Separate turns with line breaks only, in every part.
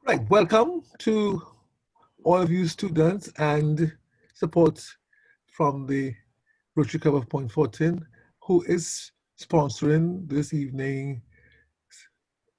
Right, welcome to all of you students and support from the Rotary Club of Point 14, who is sponsoring this evening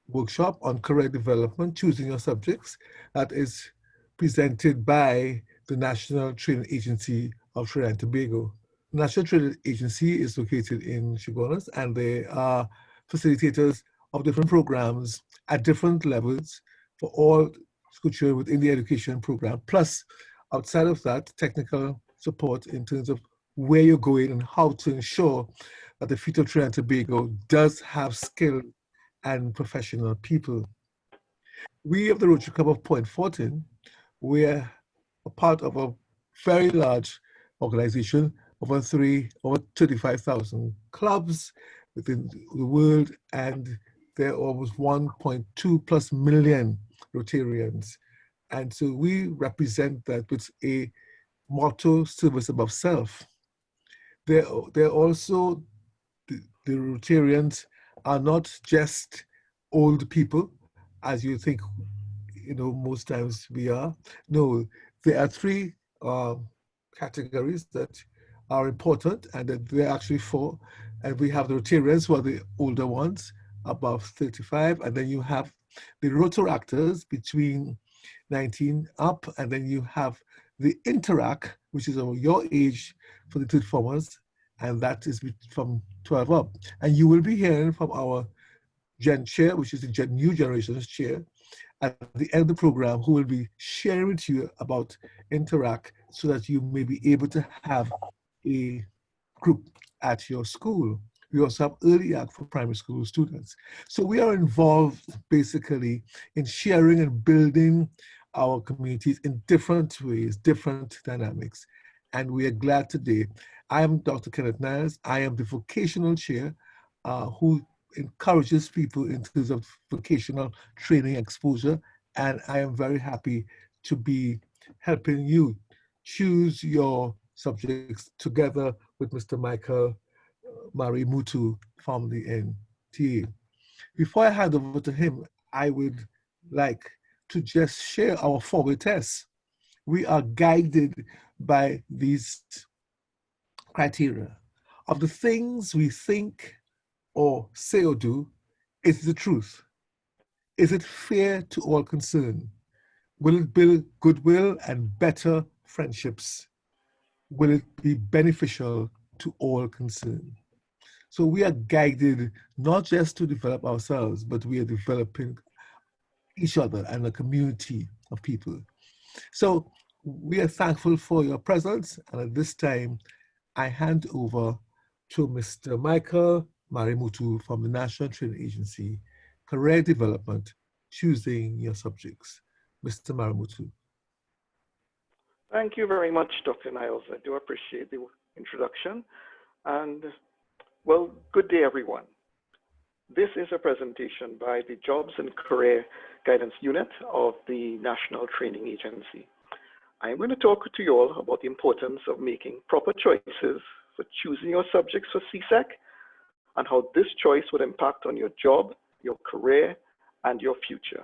workshop on career development, choosing your subjects, that is presented by the National Training Agency of Trinidad and Tobago. The National Training Agency is located in Chaguanas, and they are facilitators of different programs at different levels for all school children within the education program, plus outside of that, technical support in terms of where you're going and how to ensure that the future of Trinidad and Tobago does have skill and professional people. We of the Rotary Club of Point 14, we're a part of a very large organization, over 35,000 clubs within the world, and there are almost 1.2 plus million Rotarians. And so we represent that with a motto, service above self. They're also, the Rotarians are not just old people, as you think, most times we are. No, there are three categories that are important, and that there are actually four. And we have the Rotarians, who are the older ones, above 35, and then you have the Rotaractors between 19 up, and then you have the Interact, which is your age for the third formers, and that is from 12 up. And you will be hearing from our Gen Chair, which is the new generation's chair, at the end of the program, who will be sharing with you about Interact so that you may be able to have a group at your school. We also have Early Act for primary school students. So we are involved basically in sharing and building our communities in different ways, different dynamics. And we are glad today. I am Dr. Kenneth Niles. I am the vocational chair who encourages people in terms of vocational training exposure. And I am very happy to be helping you choose your subjects together with Mr. Michael Mari Mutu from the NTA. Before I hand over to him, I would like to just share our four-way test. We are guided by these criteria of the things we think or say or do. Is the truth? Is it fair to all concerned? Will it build goodwill and better friendships? Will it be beneficial to all concerned? So we are guided not just to develop ourselves, but we are developing each other and a community of people. So we are thankful for your presence. And at this time, I hand over to Mr. Michael Marimutu from the National Training Agency, Career Development, Choosing Your Subjects. Mr. Marimutu.
Thank you very much, Dr. Niles. I do appreciate the introduction. And well, good day, everyone. This is a presentation by the Jobs and Career Guidance Unit of the National Training Agency. I'm going to talk to you all about the importance of making proper choices for choosing your subjects for CSEC and how this choice would impact on your job, your career, and your future.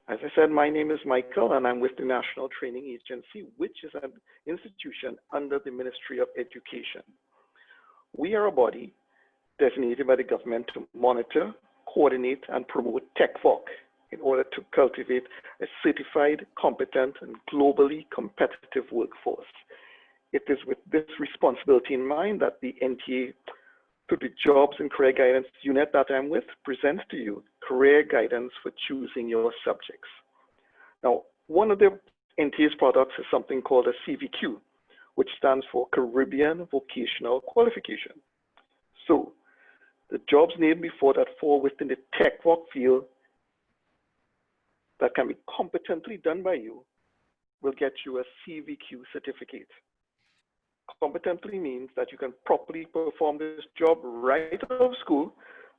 As I said, my name is Michael, and I'm with the National Training Agency, which is an institution under the Ministry of Education. We are a body designated by the government to monitor, coordinate, and promote TechVoc in order to cultivate a certified, competent, and globally competitive workforce. It is with this responsibility in mind that the NTA, through the Jobs and Career Guidance Unit that I'm with, presents to you career guidance for choosing your subjects. Now, one of the NTA's products is something called a CVQ, which stands for Caribbean Vocational Qualification. So, the jobs named before that fall within the TechVoc field that can be competently done by you will get you a CVQ certificate. Competently means that you can properly perform this job right out of school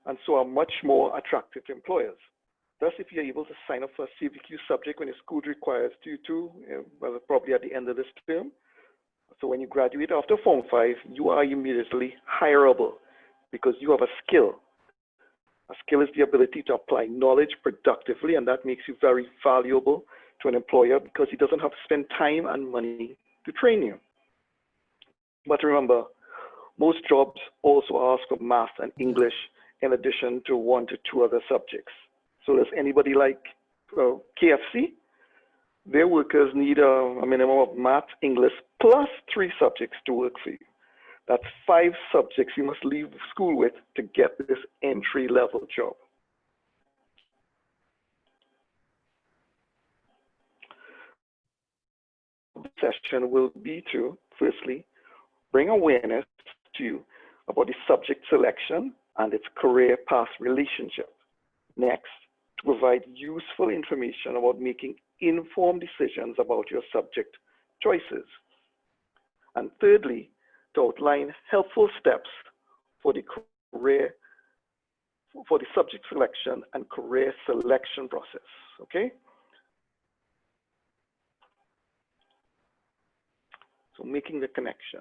and so are much more attractive to employers. Thus, if you're able to sign up for a CVQ subject when your school requires you to, well, probably at the end of this term, so when you graduate after Form 5, you are immediately hireable because you have a skill A skill is the ability to apply knowledge productively, and that makes you very valuable to an employer because he doesn't have to spend time and money to train you. But remember, most jobs also ask for math and English in addition to 1 to 2 other subjects. So does anybody like KFC? Their workers need a minimum of math, English, plus 3 subjects to work for you. That's 5 subjects you must leave school with to get this entry-level job. The session will be to, firstly, bring awareness to you about the subject selection and its career path relationship. Next, to provide useful information about making informed decisions about your subject choices. And thirdly, to outline helpful steps for the subject selection and career selection process, okay? So making the connection.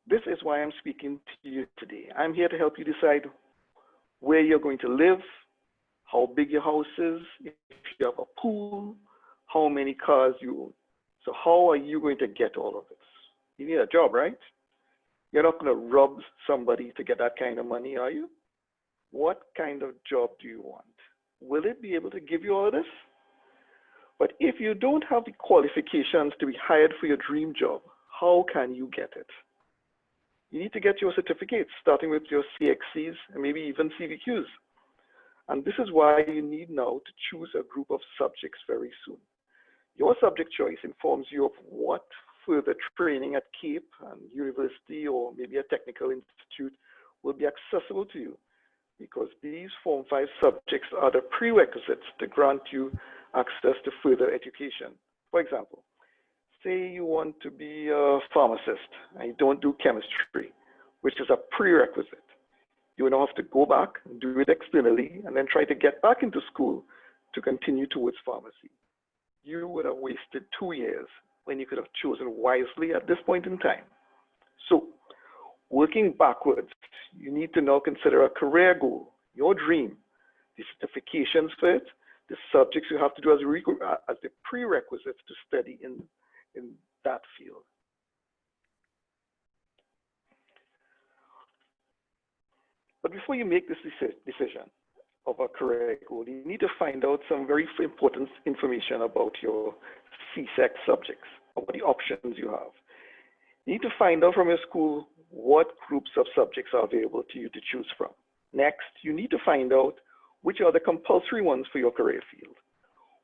This is why I'm speaking to you today. I'm here to help you decide where you're going to live, how big your house is, if you have a pool, how many cars you own. So how are you going to get all of this? You need a job, right? You're not going to rob somebody to get that kind of money, are you? What kind of job do you want? Will it be able to give you all this? But if you don't have the qualifications to be hired for your dream job, how can you get it? You need to get your certificates, starting with your CXCs and maybe even CVQs. And this is why you need now to choose a group of subjects very soon. Your subject choice informs you of what further training at CAPE and university or maybe a technical institute will be accessible to you, because these Form 5 subjects are the prerequisites to grant you access to further education. For example, say you want to be a pharmacist and you don't do chemistry, which is a prerequisite. You will now have to go back and do it externally and then try to get back into school to continue towards pharmacy. You would have wasted 2 years when you could have chosen wisely at this point in time. So, working backwards, you need to now consider a career goal, your dream, the certifications for it, the subjects you have to do as the prerequisites to study in that field. But before you make this decision of a career goal, you need to find out some very important information about your CSEC subjects, about the options you have. You need to find out from your school what groups of subjects are available to you to choose from. Next, you need to find out which are the compulsory ones for your career field.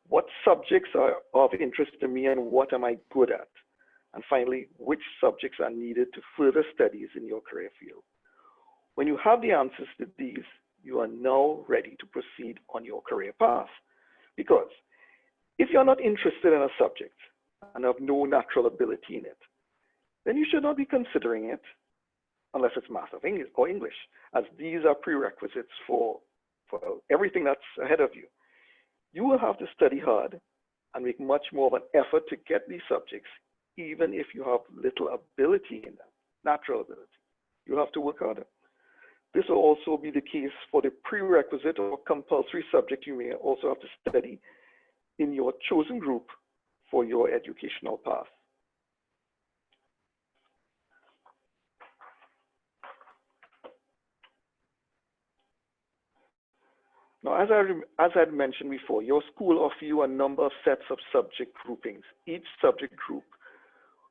What subjects are of interest to me and what am I good at? And finally, which subjects are needed to further studies in your career field? When you have the answers to these, you are now ready to proceed on your career path. Because if you're not interested in a subject and have no natural ability in it, then you should not be considering it unless it's math or English, as these are prerequisites for everything that's ahead of you. You will have to study hard and make much more of an effort to get these subjects, even if you have little ability in them, natural ability. You have to work harder. This will also be the case for the prerequisite or compulsory subject you may also have to study in your chosen group for your educational path. Now, as I had mentioned before, your school offers you a number of sets of subject groupings. Each subject group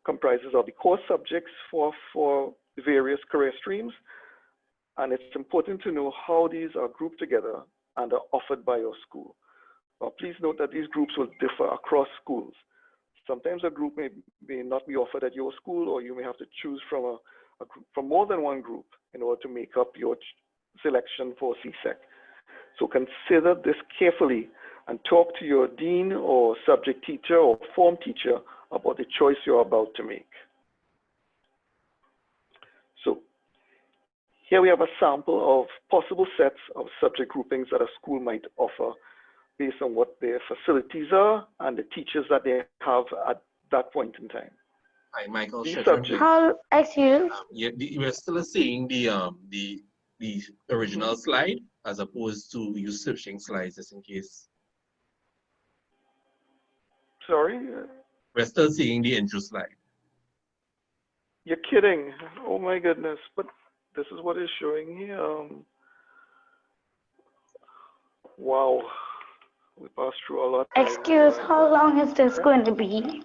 comprises of the core subjects for various career streams, and it's important to know how these are grouped together and are offered by your school. Now, please note that these groups will differ across schools. Sometimes a group may not be offered at your school, or you may have to choose from from more than one group in order to make up your selection for CSEC. So consider this carefully and talk to your dean or subject teacher or form teacher about the choice you're about to make. So here we have a sample of possible sets of subject groupings that a school might offer based on what their facilities are and the teachers that they have at that point in time.
Hi, Michael.
Excuse?
Yeah, we're still seeing the original slide. as opposed to you searching slides just in case.
Sorry?
We're still seeing the intro slide.
You're kidding. Oh my goodness. But this is what is showing here. Wow. We passed through a lot.
Excuse, how long is this going to be?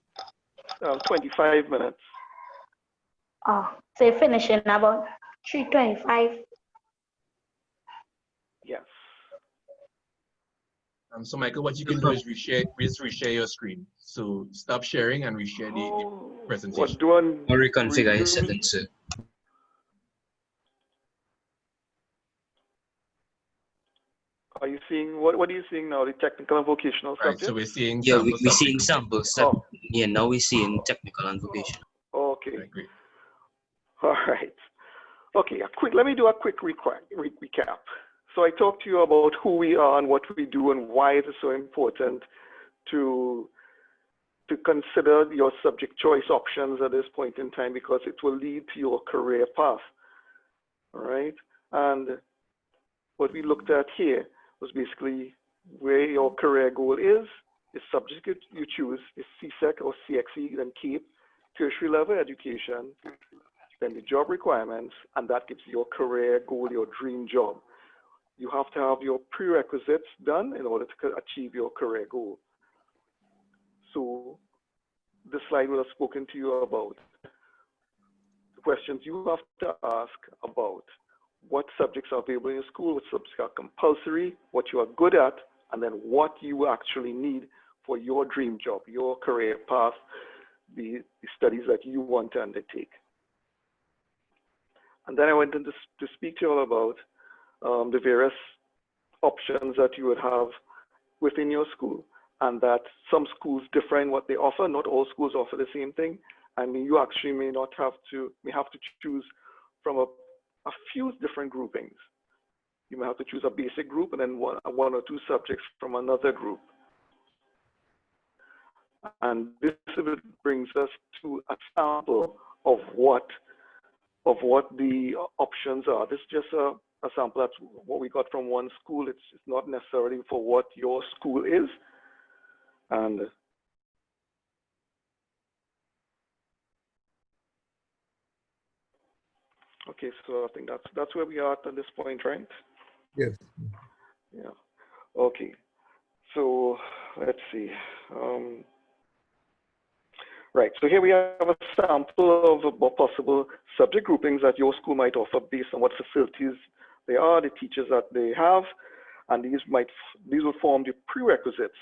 25 minutes.
Oh, so you finish in about 3:25.
Yes.
So Michael, what you can do is reshare your screen. So stop sharing and reshare the presentation.
What do I
Or reconfigure your settings, sir.
Are you seeing, what are you seeing now? The technical and vocational
Right,
subject?
so we're seeing
Yeah,
sample
we're seeing
subjects.
samples.
Oh.
Yeah, now we're seeing technical and vocational.
Okay.
Right, great.
All right. Okay, let me do a quick recap. So I talked to you about who we are and what we do and why it is so important to consider your subject choice options at this point in time, because it will lead to your career path. All right. And what we looked at here was basically where your career goal is, the subject you choose is CSEC or CXC, then CAPE, tertiary level education, then the job requirements, and that gives you your career goal, your dream job. You have to have your prerequisites done in order to achieve your career goal. So this slide would have spoken to you about the questions you have to ask about what subjects are available in your school, what subjects are compulsory, what you are good at, and then what you actually need for your dream job, your career path, the studies that you want to undertake. And then I went in to speak to you all about the various options that you would have within your school, and that some schools differ in what they offer. Not all schools offer the same thing, and you actually may have to choose from a few different groupings. You may have to choose a basic group and then one or two subjects from another group. And this brings us to a sample of what the options are. This is just a sample. That's what we got from one school. It's not necessarily for what your school is. And okay, so I think that's where we are at this point, right?
Yes.
Yeah. Okay. So let's see. Right. So here we have a sample of possible subject groupings that your school might offer based on what facilities they are, the teachers that they have, and these will form the prerequisites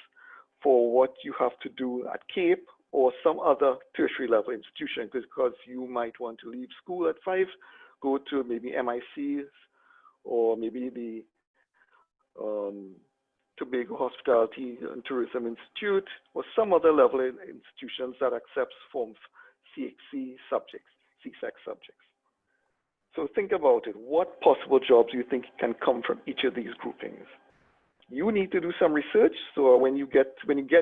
for what you have to do at CAPE or some other tertiary level institution, because you might want to leave school at 5, go to maybe MICs or maybe the Tobago Hospitality and Tourism Institute, or some other level institutions that accepts form CXC subjects, CSEC subjects. So think about it. What possible jobs do you think can come from each of these groupings? You need to do some research. So when you get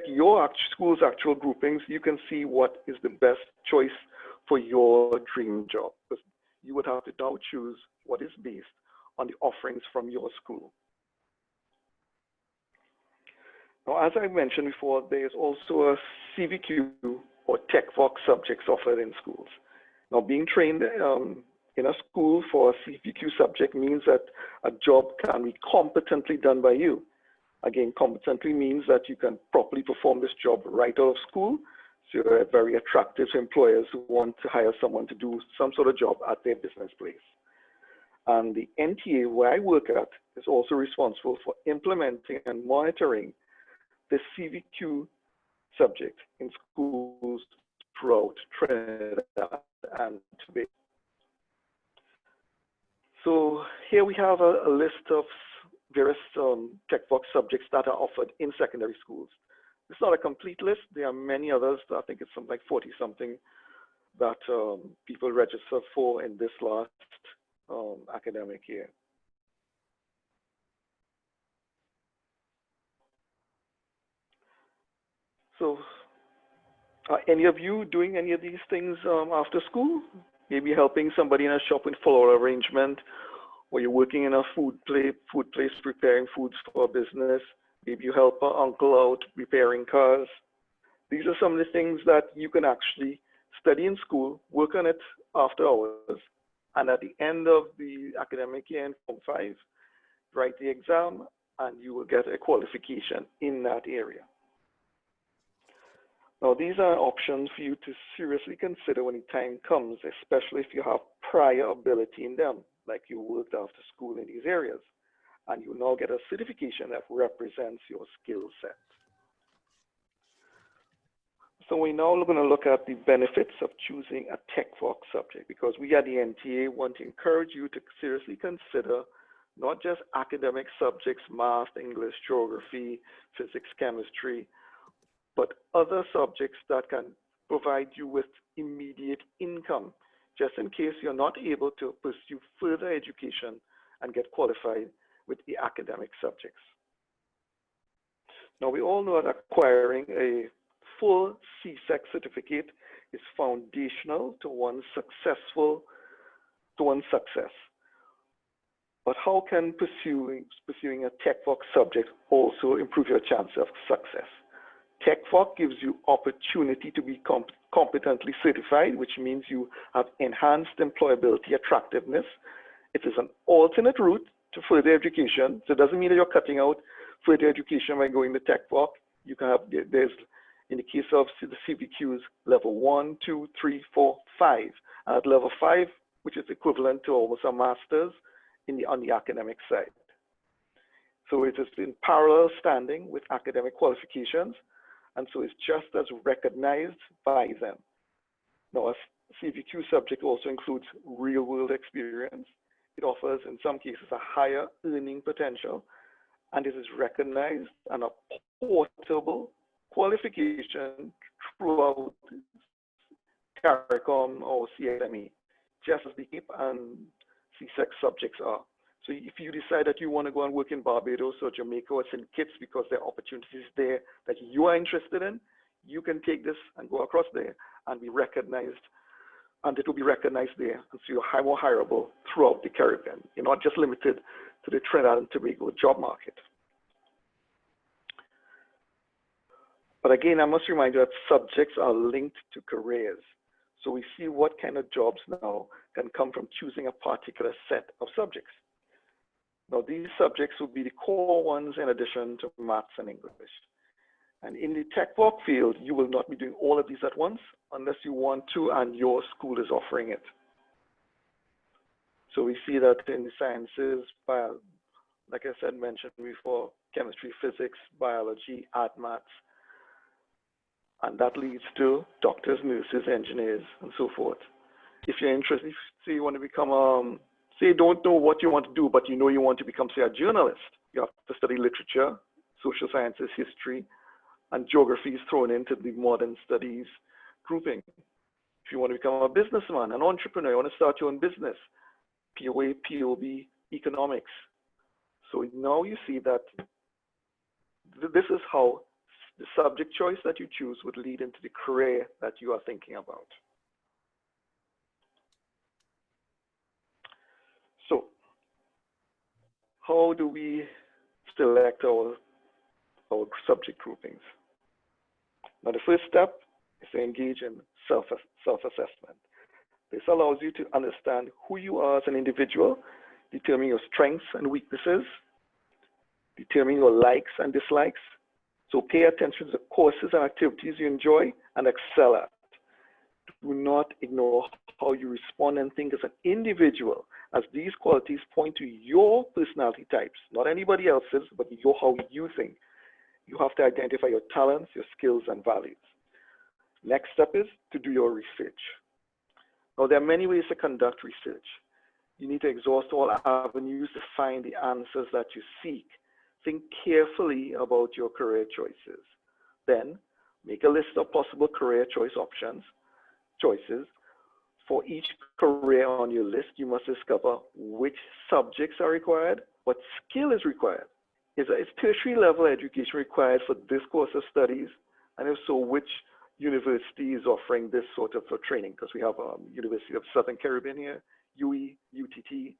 your school's actual groupings, you can see what is the best choice for your dream job. Because you would have to now choose what is based on the offerings from your school. Now, as I mentioned before, there is also a CVQ or TechVox subjects offered in schools. Now, being trained in a school for a CVQ subject means that a job can be competently done by you. Again, competently means that you can properly perform this job right out of school. So you're very attractive to employers who want to hire someone to do some sort of job at their business place. And the NTA, where I work at, is also responsible for implementing and monitoring the CVQ subject in schools throughout Trinidad and Tobago. So here we have a list of various TechVox subjects that are offered in secondary schools. It's not a complete list. There are many others. I think it's something like 40 something that people register for in this last academic year. So are any of you doing any of these things after school? Maybe helping somebody in a shop with floral arrangement, or you're working in a food place preparing foods for a business. Maybe you help an uncle out repairing cars. These are some of the things that you can actually study in school, work on it after hours, and at the end of the academic year in Form 5, write the exam, and you will get a qualification in that area. Now, these are options for you to seriously consider when the time comes, especially if you have prior ability in them, like you worked after school in these areas, and you now get a certification that represents your skill set. So we're now going to look at the benefits of choosing a TechVoc subject, because we at the NTA want to encourage you to seriously consider not just academic subjects, math, English, geography, physics, chemistry, but other subjects that can provide you with immediate income, just in case you're not able to pursue further education and get qualified with the academic subjects. Now, we all know that acquiring a full CXC certificate is foundational to one's success. But how can pursuing a TechVoc subject also improve your chance of success? TechVoc gives you opportunity to be competently certified, which means you have enhanced employability attractiveness. It is an alternate route to further education. So it doesn't mean that you're cutting out further education by going to TechVoc. You can have, there's, in the case of the CVQs, level 1, 2, 3, 4, 5. And at level 5, which is equivalent to almost a master's on the academic side. So it is in parallel standing with academic qualifications, and so it's just as recognized by them. Now, a CVQ subject also includes real-world experience. It offers, in some cases, a higher earning potential, and it is recognized and a portable qualification throughout CARICOM or CXME, just as the CAPE and CXC subjects are. So if you decide that you want to go and work in Barbados or Jamaica or St. Kitts because there are opportunities there that you are interested in, you can take this and go across there and be recognized, and it will be recognized there. And so you're more hireable throughout the Caribbean. You're not just limited to the Trinidad and Tobago job market. But again, I must remind you that subjects are linked to careers. So we see what kind of jobs now can come from choosing a particular set of subjects. Now, these subjects will be the core ones in addition to maths and English. And in the TechVoc field, you will not be doing all of these at once unless you want to and your school is offering it. So we see that in the sciences, like I said, mentioned before, chemistry, physics, biology, art, maths, and that leads to doctors, nurses, engineers, and so forth. If you're interested, say you want to become say you don't know what you want to do, but you know you want to become, say, a journalist, you have to study literature, social sciences, history, and geography is thrown into the modern studies grouping. If you want to become a businessman, an entrepreneur, you want to start your own business, POA, POB, economics. So now you see that this is how the subject choice that you choose would lead into the career that you are thinking about. So, how do we select our subject groupings? Now, the first step is to engage in self-assessment. This allows you to understand who you are as an individual, determine your strengths and weaknesses, determine your likes and dislikes. So pay attention to the courses and activities you enjoy and excel at. Do not ignore how you respond and think as an individual, as these qualities point to your personality types, not anybody else's, but how you think. You have to identify your talents, your skills, and values. Next step is to do your research. Now, there are many ways to conduct research. You need to exhaust all avenues to find the answers that you seek. Think carefully about your career choices. Then, make a list of possible career choices. For each career on your list, you must discover which subjects are required, what skill is required. Is tertiary level education required for this course of studies? And if so, which university is offering this sort of training? Because we have University of Southern Caribbean here, UE, UTT,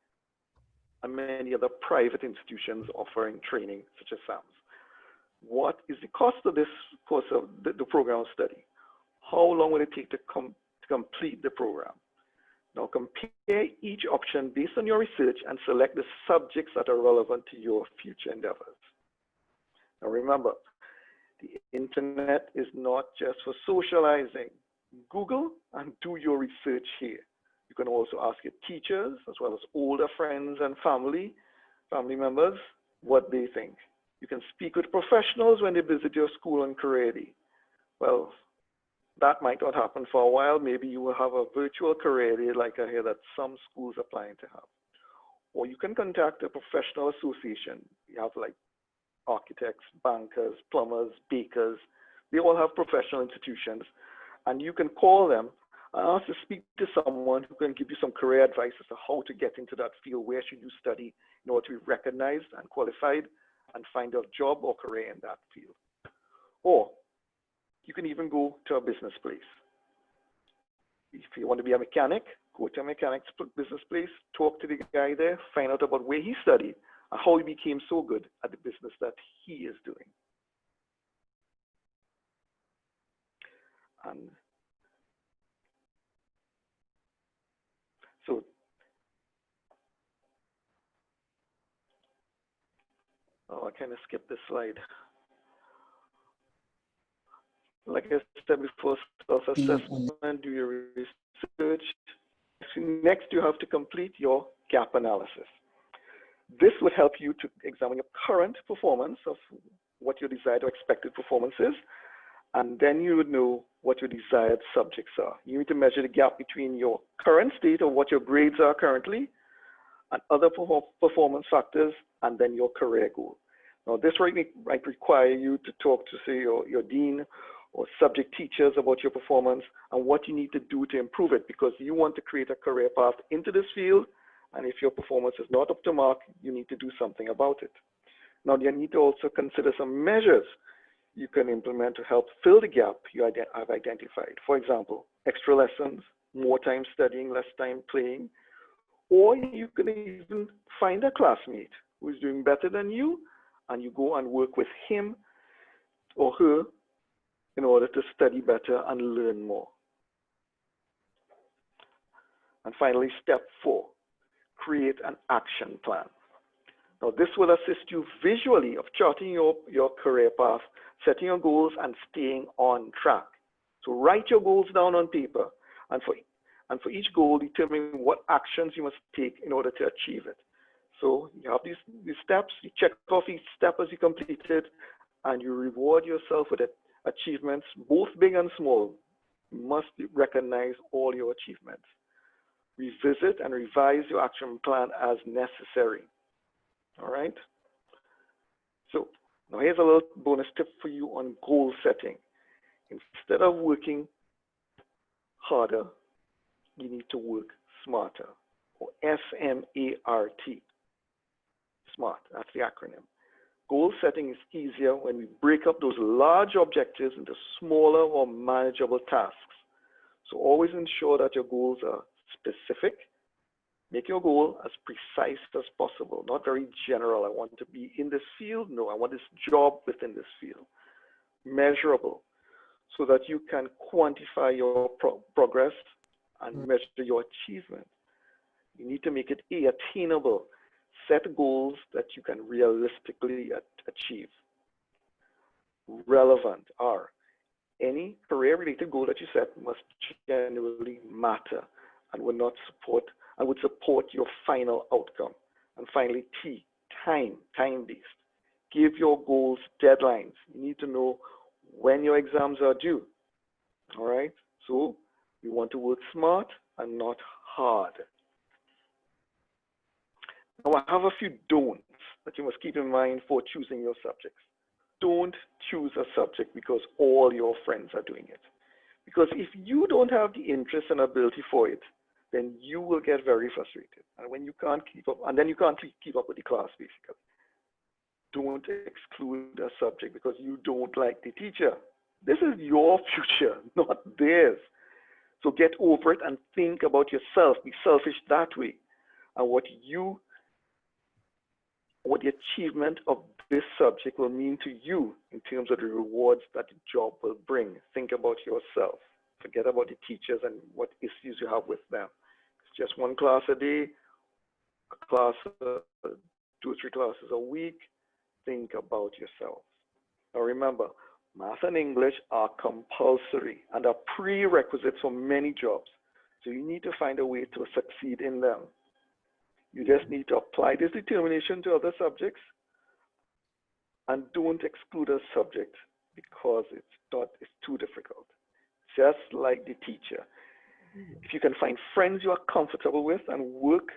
and many other private institutions offering training such as SAMS. What is the cost of this course of the program of study? How long will it take to complete the program? Now compare each option based on your research and select the subjects that are relevant to your future endeavors. Now remember, the internet is not just for socializing. Google and do your research here. You can also ask your teachers as well as older friends and family members what they think. You can speak with professionals when they visit your school and career day. Well, that might not happen for a while. Maybe you will have a virtual career day like I hear that some schools are planning to have. Or you can contact a professional association. You have like architects, bankers, plumbers, bakers. They all have professional institutions. And you can call them and ask to speak to someone who can give you some career advice as to how to get into that field. Where should you study in order to be recognized and qualified and find a job or career in that field? Or you can even go to a business place. If you want to be a mechanic, go to a mechanic's business place, talk to the guy there, find out about where he studied and how he became so good at the business that he is doing. And so, I kind of skipped this slide. Like I said before, self-assessment, do your research. Next, you have to complete your gap analysis. This would help you to examine your current performance of what your desired or expected performance is, and then you would know what your desired subjects are. You need to measure the gap between your current state of what your grades are currently and other performance factors, and then your career goal. Now, this might require you to talk to, say, your dean or subject teachers about your performance and what you need to do to improve it, because you want to create a career path into this field, and if your performance is not up to mark, you need to do something about it. Now, you need to also consider some measures you can implement to help fill the gap you have identified. For example, extra lessons, more time studying, less time playing, or you can even find a classmate who is doing better than you, and you go and work with him or her in order to study better and learn more. And finally, step 4, create an action plan. Now, this will assist you visually of charting your career path, setting your goals, and staying on track. So write your goals down on paper, and for each goal, determine what actions you must take in order to achieve it. So you have these steps, you check off each step as you complete it, and you reward yourself with achievements, both big and small. You must recognize all your achievements. Revisit and revise your action plan as necessary. All right? So now here's a little bonus tip for you on goal setting. Instead of working harder, you need to work smarter, or SMART. SMART, that's the acronym. Goal setting is easier when we break up those large objectives into smaller or manageable tasks. So always ensure that your goals are specific. Make your goal as precise as possible, not very general. I want to be in this field. No, I want this job within this field. Measurable, so that you can quantify your progress and measure your achievement. You need to make it attainable. Set goals that you can realistically achieve. Relevant are any career-related goal that you set must genuinely matter and would support your final outcome. And finally, T, time-based. Give your goals deadlines. You need to know when your exams are due. All right? So we want to work smart and not hard. Now, I have a few don'ts that you must keep in mind for choosing your subjects. Don't choose a subject because all your friends are doing it. Because if you don't have the interest and ability for it, then you will get very frustrated. And when you can't keep up, and then you can't keep up with the class, basically. Don't exclude a subject because you don't like the teacher. This is your future, not theirs. So get over it and think about yourself. Be selfish that way. And what you what the achievement of this subject will mean to you in terms of the rewards that the job will bring. Think about yourself. Forget about the teachers and what issues you have with them. It's just one class a day, a class, 2 or 3 classes a week. Think about yourself. Now remember, math and English are compulsory and are prerequisites for many jobs. So you need to find a way to succeed in them. You just need to apply this determination to other subjects and don't exclude a subject because it's too difficult. Just like the teacher. If you can find friends you are comfortable with and work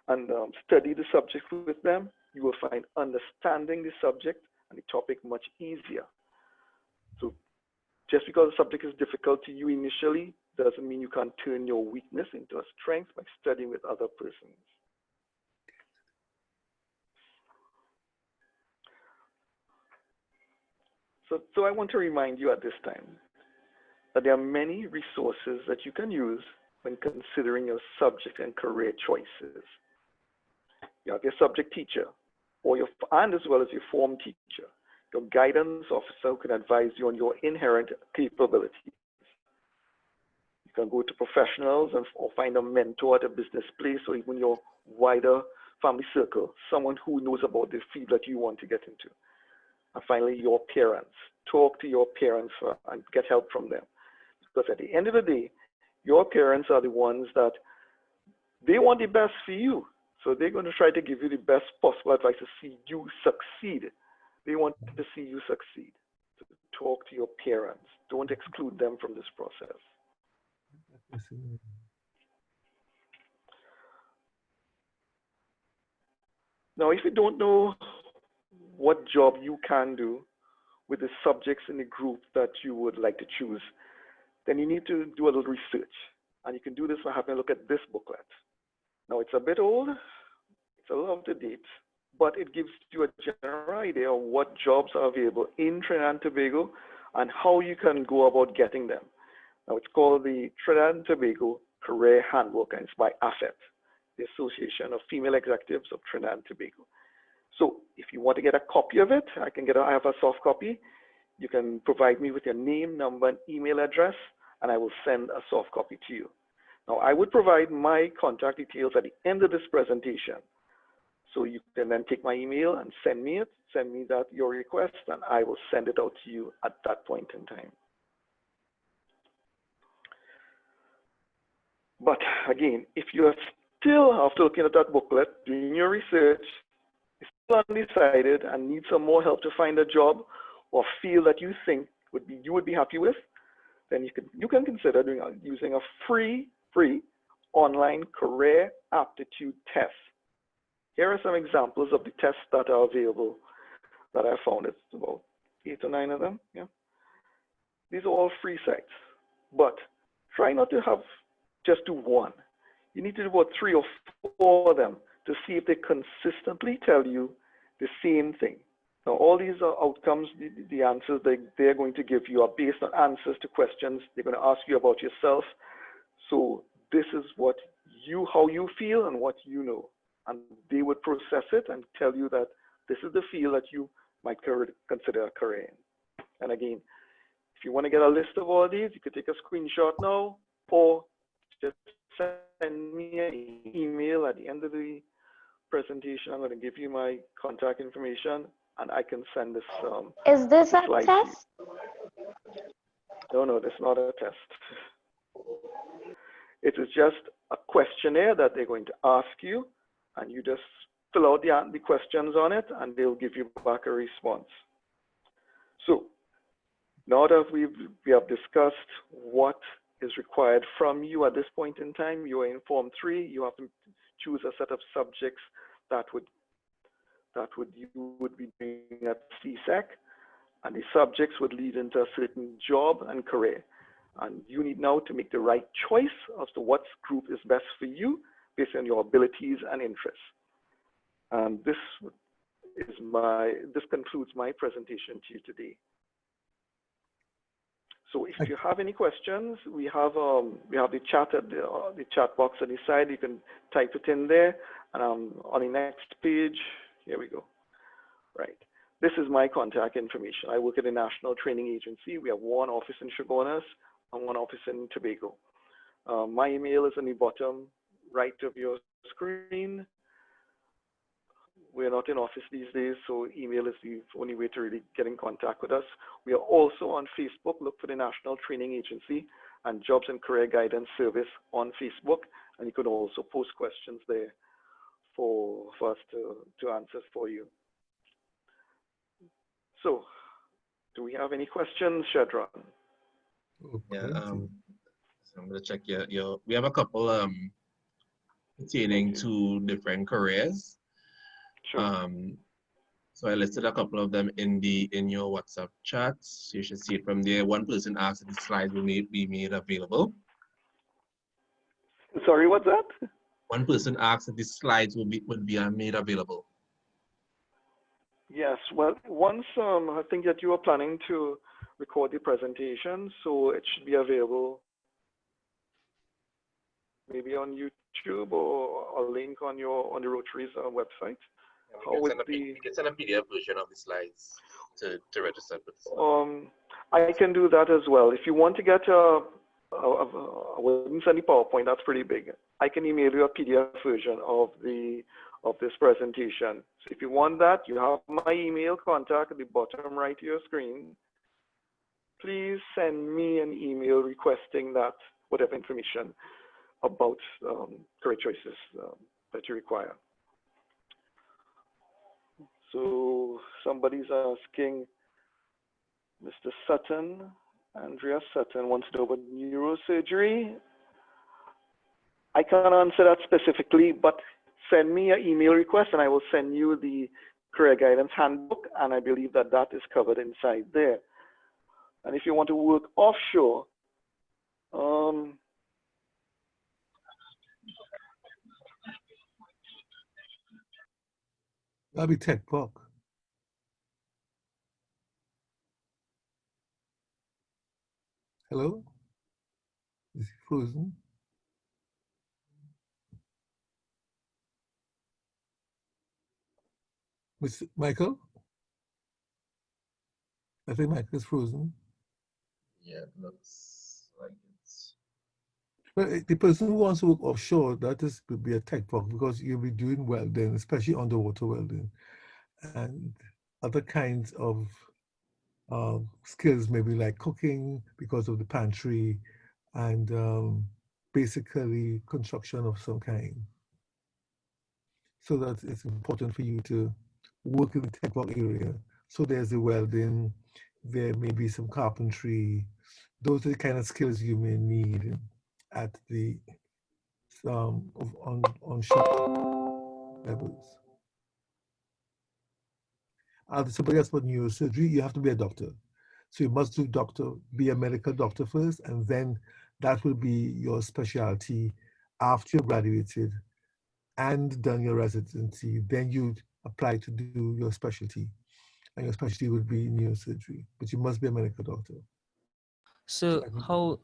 and study the subject with them, you will find understanding the subject and the topic much easier. So just because the subject is difficult to you initially doesn't mean you can't turn your weakness into a strength by studying with other persons. So I want to remind you at this time that there are many resources that you can use when considering your subject and career choices. You have your subject teacher, and as well as your form teacher, your guidance officer who can advise you on your inherent capabilities. You can go to professionals or find a mentor at a business place or even your wider family circle, someone who knows about the field that you want to get into. And finally, your parents. Talk to your parents and get help from them. Because at the end of the day, your parents are the ones that they want the best for you. So they're going to try to give you the best possible advice to see you succeed. They want to see you succeed. So talk to your parents. Don't exclude them from this process. Now, if you don't know what job you can do with the subjects in the group that you would like to choose, then you need to do a little research. And you can do this by having a look at this booklet. Now, it's a bit old, it's a little out of date, but it gives you a general idea of what jobs are available in Trinidad and Tobago and how you can go about getting them. Now, it's called the Trinidad and Tobago Career Handbook, and it's by AFET, the Association of Female Executives of Trinidad and Tobago. So if you want to get a copy of it, I have a soft copy. You can provide me with your name, number, and email address, and I will send a soft copy to you. Now, I would provide my contact details at the end of this presentation. So you can then take my email and send me your request, and I will send it out to you at that point in time. But again, if you are still, after looking at that booklet, doing your research, still undecided and need some more help to find a job or feel that you think you would be happy with, then you can consider using a free online career aptitude test. Here are some examples of the tests that are available that I found. It's about 8 or 9 of them. Yeah, these are all free sites, but try not to have just do one. You need to do about 3 or 4 of them to see if they consistently tell you the same thing. Now, all these are outcomes, the answers they're going to give you are based on answers to questions they're going to ask you about yourself. So this is how you feel and what you know. And they would process it and tell you that this is the field that you might consider a career in. And again, if you want to get a list of all these, you could take a screenshot now or just send me an email at the end of the presentation. I'm going to give you my contact information and I can send this.
Is this a test?
No, that's not a test. It is just a questionnaire that they're going to ask you, and you just fill out the questions on it, and they'll give you back a response. So now that we have discussed what is required from you at this point in time, you are in Form 3. You have to choose a set of subjects that you would be doing at CSEC, and the subjects would lead into a certain job and career. And you need now to make the right choice as to what group is best for you based on your abilities and interests. And this concludes my presentation to you today. So if you have any questions, we have the chat at the chat box on the side. You can type it in there, and on the next page, here we go. Right. This is my contact information. I work at a national training agency. We have one office in Chaguanas and one office in Tobago. My email is in the bottom right of your screen. We're not in office these days, so email is the only way to really get in contact with us. We are also on Facebook. Look for the National Training Agency and Jobs and Career Guidance Service on Facebook, and you could also post questions there for us to answer for you. So, do we have any questions, Shadran?
Yeah, so I'm gonna check your. We have a couple pertaining to different careers.
Sure.
So I listed a couple of them in your WhatsApp chat. So you should see it from there. One person asked if the slides will be made available.
Sorry, what's that?
One person asked if the slides would be made available.
Yes, well, once I think that you are planning to record the presentation, so it should be available maybe on YouTube or a link on the Rotary's website.
We can send a PDF version of the slides to register with the slides.
I can do that as well. If you want to get I wouldn't send the PowerPoint, that's pretty big. I can email you a PDF version of this presentation. So if you want that, you have my email contact at the bottom right of your screen. Please send me an email requesting that whatever information about career choices that you require. So somebody's asking, Mr. Sutton, Andrea Sutton wants to know about neurosurgery. I can't answer that specifically, but send me an email request and I will send you the career guidance handbook, and I believe that that is covered inside there. And if you want to work offshore,
that'll be Tech Park. Hello? Is he frozen? Mr. Michael? I think Michael is frozen.
Yeah, it looks like it's.
But the person who wants to work offshore, that is would be a tech park because you'll be doing welding, especially underwater welding, and other kinds of skills, maybe like cooking because of the pantry, and basically construction of some kind. So that it's important for you to work in the tech park area. So there's the welding, there may be some carpentry. Those are the kind of skills you may need at the on shore levels. Somebody else about neurosurgery, you have to be a doctor. So you must be a medical doctor first, and then that will be your specialty after you've graduated and done your residency. Then you apply to do your specialty, and your specialty would be neurosurgery. But you must be a medical doctor.
So how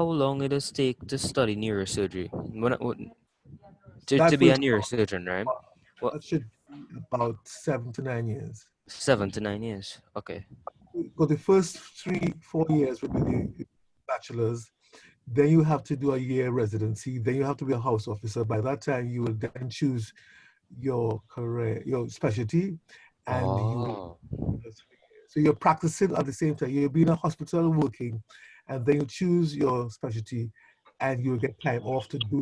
long it does take to study neurosurgery? To be a neurosurgeon, right? Well,
that should be about 7 to 9 years.
7 to 9 years. Okay.
For the first 3-4 years will be the bachelor's. Then you have to do a year residency. Then you have to be a house officer. By that time, you will then choose your career, your specialty, and so you're practicing at the same time. You'll be in a hospital working, and then you choose your specialty, and you'll get time off to do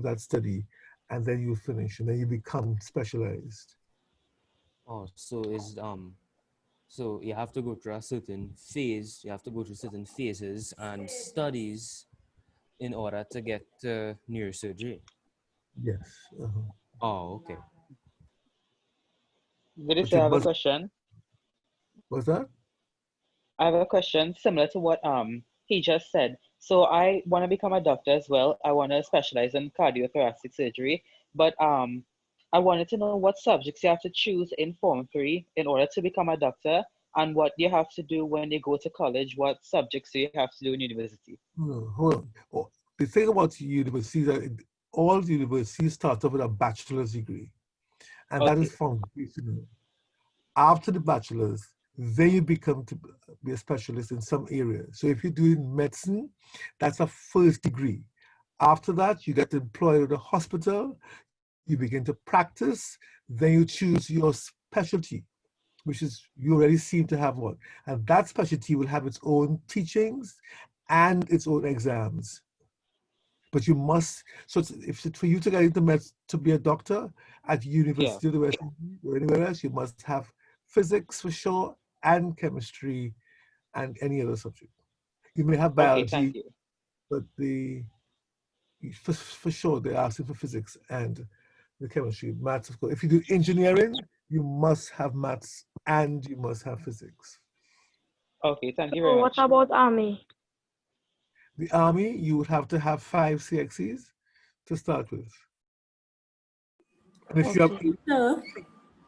that study, and then you finish, and then you become specialized.
Oh, so you have to go through a certain phase. You have to go through certain phases and studies in order to get neurosurgery.
Yes.
Oh, okay.
Did I have a question?
What's that?
I have a question similar to what he just said. So I want to become a doctor as well. I want to specialize in cardiothoracic surgery, but I wanted to know what subjects you have to choose in Form 3 in order to become a doctor, and what you have to do when you go to college. What subjects do you have to do in university?
Hold on. Oh, the thing about universities, that all universities start off with a bachelor's degree, and that is foundational. After the bachelor's, then you become to be a specialist in some area. So if you're doing medicine, that's a first degree. After that, you get employed at a hospital, you begin to practice, then you choose your specialty, which is you already seem to have one. And that specialty will have its own teachings and its own exams. But you must, so if for you to get into to be a doctor at University of the West Indies or anywhere else, you must have physics for sure and chemistry and any other subject. You may have
Okay,
biology,
thank you.
but for sure they're asking for physics and the chemistry, maths of course. If you do engineering, you must have maths and you must have physics.
Okay, thank you
So
very
what
much.
about Army?
The Army, you would have to have 5 CXCs to start with. And if you have
Okay.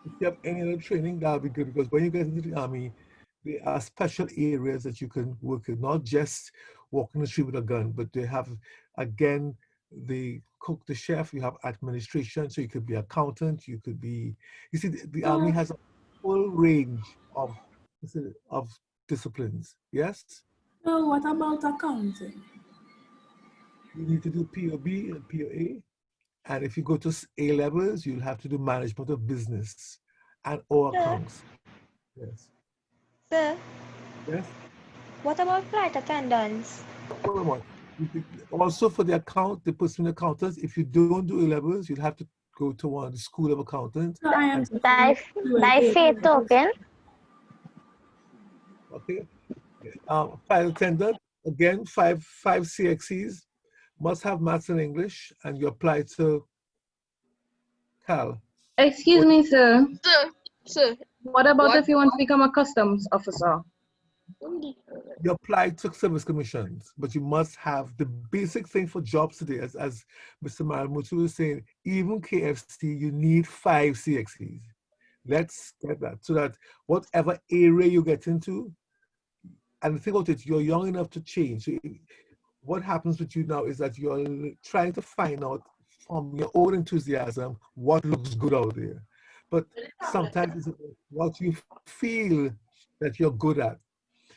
if you have any other training, that'll be good because when you get into the Army, there are special areas that you can work in, not just walking the street with a gun, but they have, again, the cook, the chef, you have administration, so you could be accountant, you could be, you see, the Army has a full range of disciplines, yes?
So what about accounting?
You need to do POB and POA. And if you go to A levels, you'll have to do management of business and or accounts. Yes.
Sir,
Yes.
what about flight attendants?
Hold on. Also for the person accountants, if you don't do A levels, you'll have to go to one school of accountants.
So I am
Die faith token.
Okay. Flight attendant, again, five CXCs, must have maths and English, and you apply to Cal.
Excuse me, sir.
Sir,
What about if you want to become a customs officer?
You apply to service commissions, but you must have the basic thing for jobs today, as Mr. Maramutu was saying, even KFC, you need 5 CXCs. Let's get that, so that whatever area you get into, and the thing about it, you're young enough to change. So what happens with you now is that you're trying to find out from your own enthusiasm what looks good out there. But sometimes it's what you feel that you're good at.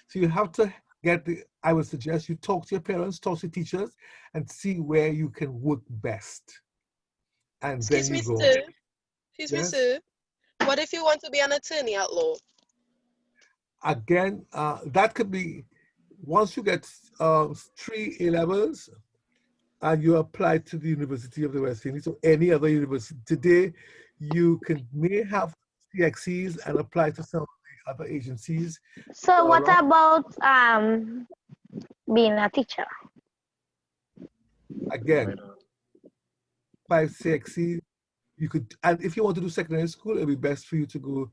So you have to I would suggest you talk to your parents, talk to teachers, and see where you can work best. And
excuse
then
me,
you go.
sir. Excuse me,
Yes?
sir. What if you want to be an attorney at law?
Again, that could be, once you get 3 A levels, and you apply to the University of the West Indies or any other university. Today, you may have CXCs and apply to some of the other agencies.
So what about being a teacher?
Again, 5 CXCs, you could, and if you want to do secondary school, it'll be best for you to go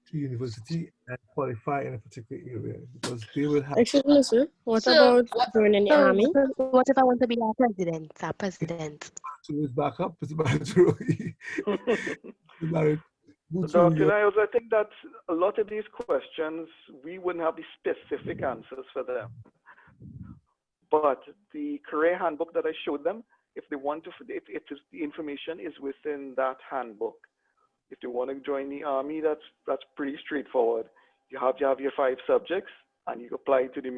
to university and qualify in a particular area because they will have.
Excuse me, sir. What about joining the army? What if I want to be a president?
To his back up, it's about to
Dr. Niles, I think that a lot of these questions, we wouldn't have the specific answers for them. But the career handbook that I showed them, if they want to, if the information is within that handbook, if they want to join the Army, that's pretty straightforward. You have your 5 subjects, and you apply to the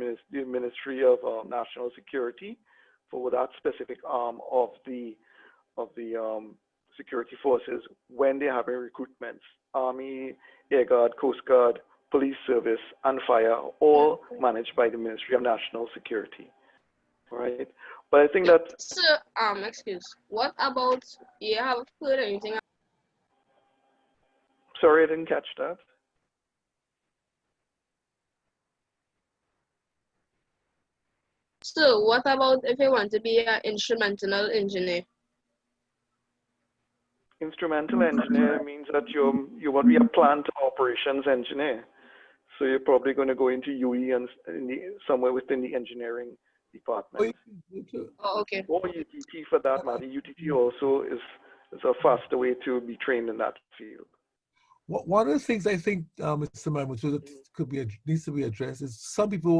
Ministry of National Security for that specific arm of the security forces when they have a recruitments. Army, Air Guard, Coast Guard, Police Service, and Fire, all managed by the Ministry of National Security. Right? But I think that...
Sir, excuse. What about, you have heard anything?
Sorry, I didn't catch that.
So what about if you want to be an instrumental engineer?
Instrumental engineer means that you want to be a plant operations engineer. So you're probably going to go into UE and somewhere within the engineering department.
Oh, okay.
Or UTT for that matter. UTT also is a faster way to be trained in that field.
One of the things I think, Mr. Maramutu, that needs to be addressed is some people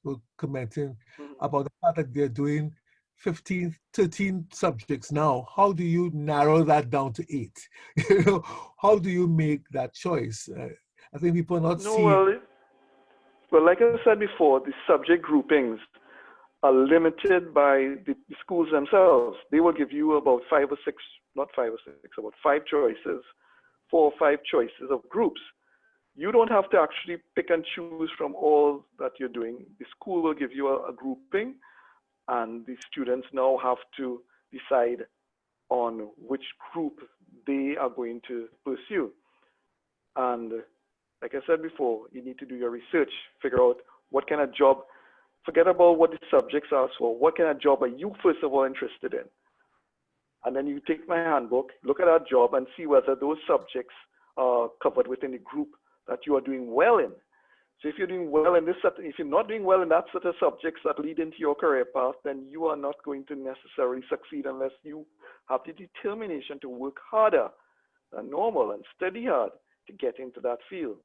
were commenting about the fact that they're doing 15, 13 subjects now. How do you narrow that down to 8? You know, how do you make that choice? I think people are not
No,
seeing.
well, like I said before, the subject groupings are limited by the schools themselves. They will give you about 5 or 6, not 5 or 6, about 5 choices, 4 or 5 choices of groups. You don't have to actually pick and choose from all that you're doing. The school will give you a grouping, and the students now have to decide on which group they are going to pursue. And like I said before, you need to do your research, figure out what kind of job, forget about what the subjects are for, what kind of job are you first of all interested in? And then you take my handbook, look at that job and see whether those subjects are covered within the group that you are doing well in. So if you're doing well in this, if you're not doing well in that set of subjects that lead into your career path, then you are not going to necessarily succeed unless you have the determination to work harder than normal and study hard to get into that field.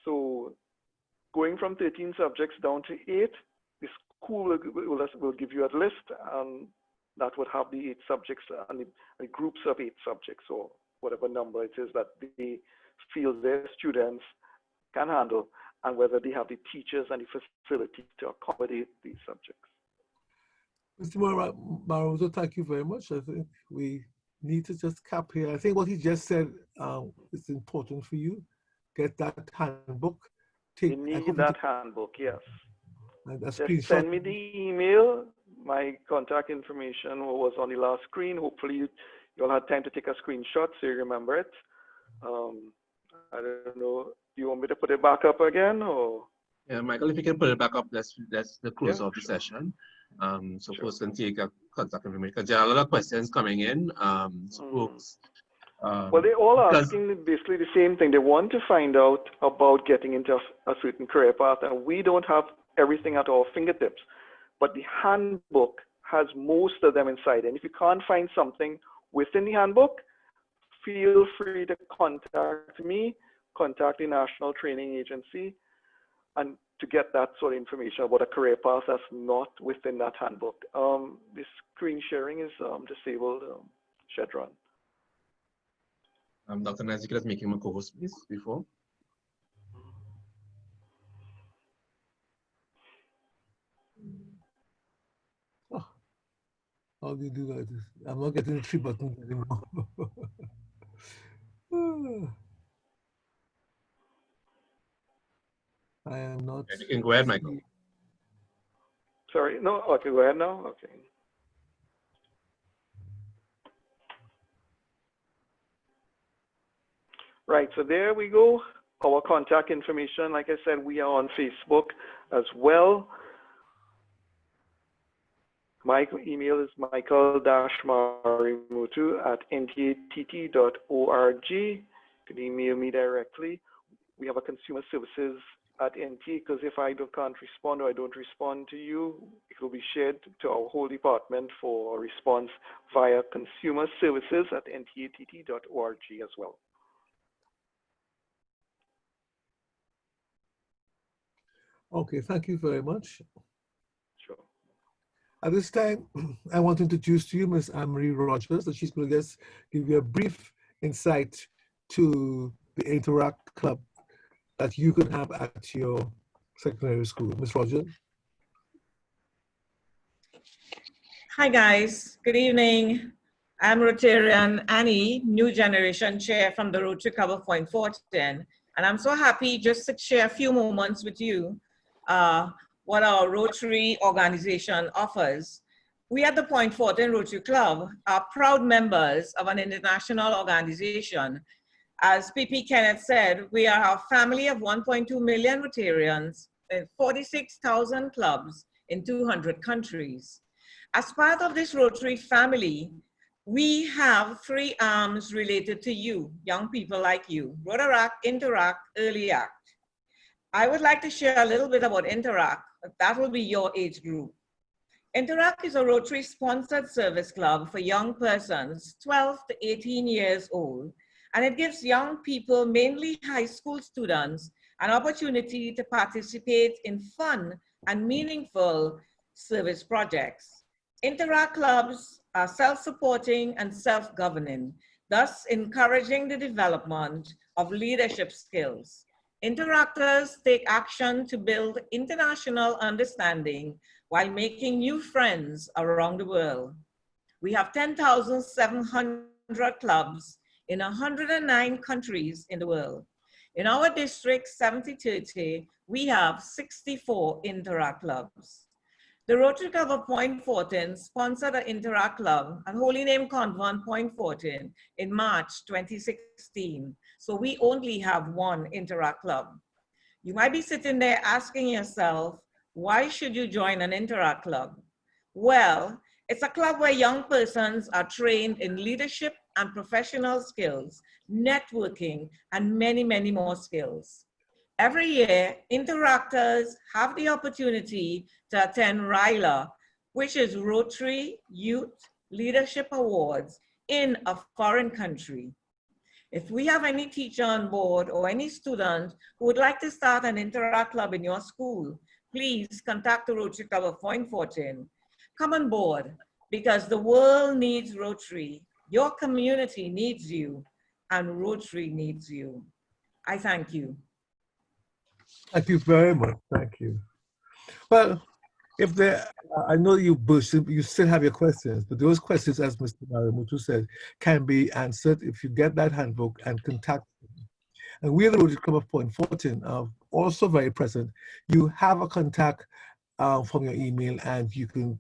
So going from 13 subjects down to 8, the school will give you a list, and that would have the 8 subjects and the groups of 8 subjects, or whatever number it is that they feel their students can handle, and whether they have the teachers and the facilities to accommodate these subjects.
Mr. Marozo, thank you very much. I think we need to just cap here. I think what he just said is important for you. Get that handbook.
You need that handbook, yes. Just send me the email. My contact information was on the last screen. Hopefully you'll have time to take a screenshot so you remember it. I don't know. Do you want me to put it back up again, or?
Yeah, Michael, if you can put it back up, that's the close of the session. So folks can take a contact information because there are a lot of questions coming in. Folks.
Well, they're all asking basically the same thing. They want to find out about getting into a certain career path, and we don't have everything at our fingertips. But the handbook has most of them inside. And if you can't find something within the handbook, feel free to contact me, contact the National Training Agency, and to get that sort of information about a career path that's not within that handbook. The screen sharing is disabled, Shedron.
Dr. Nazik is making my co-host, please, before.
Oh, how do you do that? I'm not getting the 3 buttons anymore. I am not.
You can go ahead, Michael.
Sorry, no, okay, go ahead now, okay. Right, so there we go. Our contact information, like I said, we are on Facebook as well. My email is michael-marimutu@ntatt.org. You can email me directly. We have a consumer services at NTA, because if I can't respond or I don't respond to you, it will be shared to our whole department for a response via consumer services at ntatt.org as well.
Okay, thank you very much.
Sure.
At this time, I want to introduce to you Ms. Anne-Marie Rogers, and she's going to just give you a brief insight to the Interact Club that you can have at your secondary school. Ms. Rogers.
Hi guys, good evening. I'm Rotarian Annie, New Generation Chair from the Rotary Club of Point Fortin, and I'm so happy just to share a few moments with you what our Rotary organization offers. We at the Point Fortin Rotary Club are proud members of an international organization. As PP Kenneth said, we are a family of 1.2 million Rotarians in 46,000 clubs in 200 countries. As part of this Rotary family, we have 3 arms related to you, young people like you: Rotaract, Interact, Early Act. I would like to share a little bit about Interact. That will be your age group. Interact is a Rotary-sponsored service club for young persons 12 to 18 years old, and it gives young people, mainly high school students, an opportunity to participate in fun and meaningful service projects. Interact clubs are self-supporting and self-governing. thus encouraging the development of leadership skills. Interactors take action to build international understanding while making new friends around the world. We have 10,700 clubs in 109 countries in the world. In our district, 7030, we have 64 Interact clubs. The Rotary Club of Point Fortin sponsored an Interact Club at Holy Name Convent, Point Fortin, in March 2016. So we only have one Interact Club. You might be sitting there asking yourself, why should you join an Interact Club? Well, it's a club where young persons are trained in leadership and professional skills, networking, and many, many more skills. Every year, interactors have the opportunity to attend RILA, which is Rotary Youth Leadership Awards in a foreign country. If we have any teacher on board or any student who would like to start an Interact Club in your school, please contact the Rotary Club of Point Fortin. Come on board, because the world needs Rotary, your community needs you, and Rotary needs you. I thank you.
Thank you very much. Thank you. Well, if there, I know you still have your questions, but those questions, as Mr. Marimutu said, can be answered if you get that handbook and contact them. And we at the Rotary Club of Point Fortin are also very present. You have a contact from your email, and you can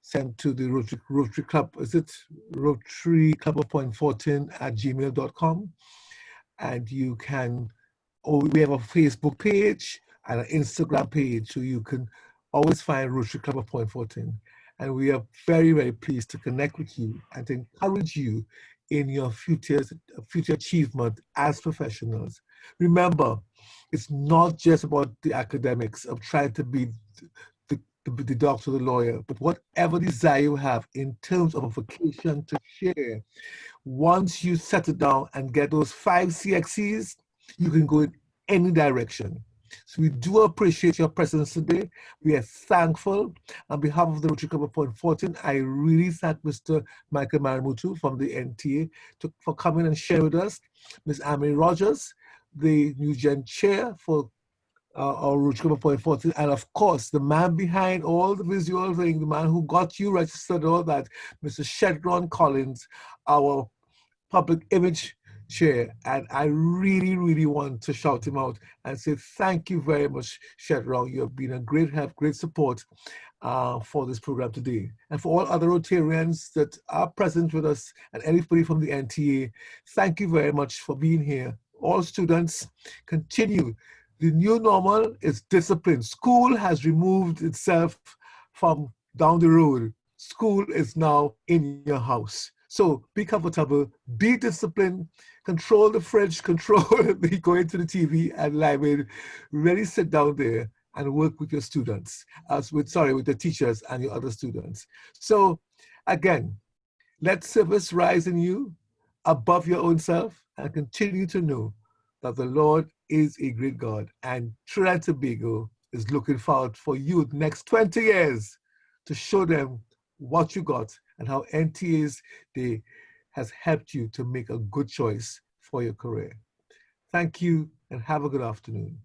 send to the Rotary Club. Is it Rotary Club of Point Fortin at gmail.com? And you can, we have a Facebook page and an Instagram page, so you can always find Rotary Club of Point Fortin. And we are very, very pleased to connect with you and to encourage you in your future achievement as professionals. Remember, it's not just about the academics of trying to be the doctor, the lawyer, but whatever desire you have in terms of a vocation to share, once you settle down and get those 5 CXCs, you can go in any direction. So we do appreciate your presence today. We are thankful. On behalf of the Rotary Club of Point Fortin, I really thank Mr. Michael Marimutu from the NTA for coming and sharing with us. Ms. Amy Rogers, the New Gen Chair for our Rotary Club of Point Fortin, and of course, the man behind all the visual thing, the man who got you registered, all that, Mr. Shedron Collins, our public image chair. And I really, really want to shout him out and say thank you very much, Shedron. You have been a great help, great support for this program today. And for all other Rotarians that are present with us and anybody from the NTA, thank you very much for being here. All students, continue. The new normal is discipline. School has removed itself from down the road. School is now in your house. So be comfortable, be disciplined, control the fridge, control the going to the TV and library. Really sit down there and work with your students, with the teachers and your other students. So again, let service rise in you above your own self and continue to know that the Lord is a great God, and Trinidad and Tobago is looking forward for you the next 20 years to show them what you got and how NTA's Day has helped you to make a good choice for your career. Thank you and have a good afternoon.